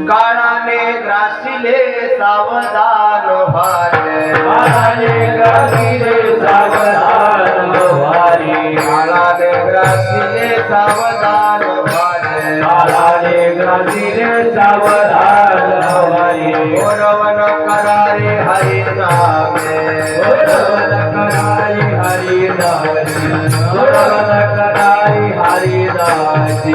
काळाने ग्रासिले सावधान व्हारे, काळाने ग्रासिले सावधान व्हारे, काळाने ग्रासिले सावधान व्हारे, काळाने ग्रासिले सावधान व्हारे, ओरवन करारे हरि नामे, ओरवन करारी हरि नामे, ओरवन करारी हरि नामे,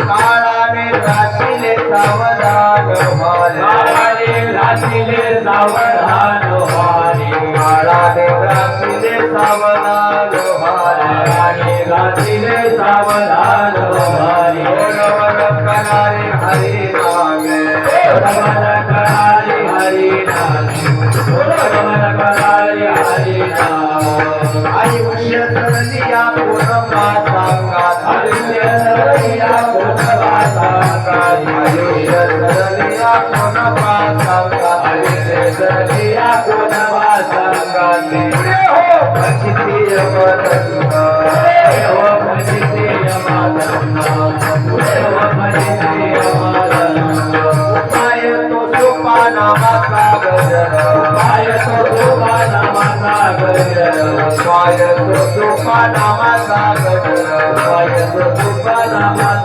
काळाने ग्रासिले सावधान व्हारे, काळाने ग्रासिले सावधान व्हारे, काळाने ग्रासिले सावधान व्हारे, काळाने ग्रासिले सावधान व्हारे, ओरवन करारे हरि नामे, ओरवन करारी हरि नामे, ओरवन करारी हरि नामे, आयुष्य सरलिया पूर्णमा सांगात, आयुष्य सरलिया पूर्णमा सांगात, आयुष्य सरलिया पूर्णमा सांगात, आयुष्य सरलिया पूर्णमा सांगात, हो भजिती यमदत्ता, हो भजिते यमदत्ता, हो भजिते यमदत्ता, उपाय तो सोपा नामाचा गजर, उपाय तो सोपा नामाचा गजर, उपाय तो सोपा नामाचा गजर, उपाय तो सोपा नामाचा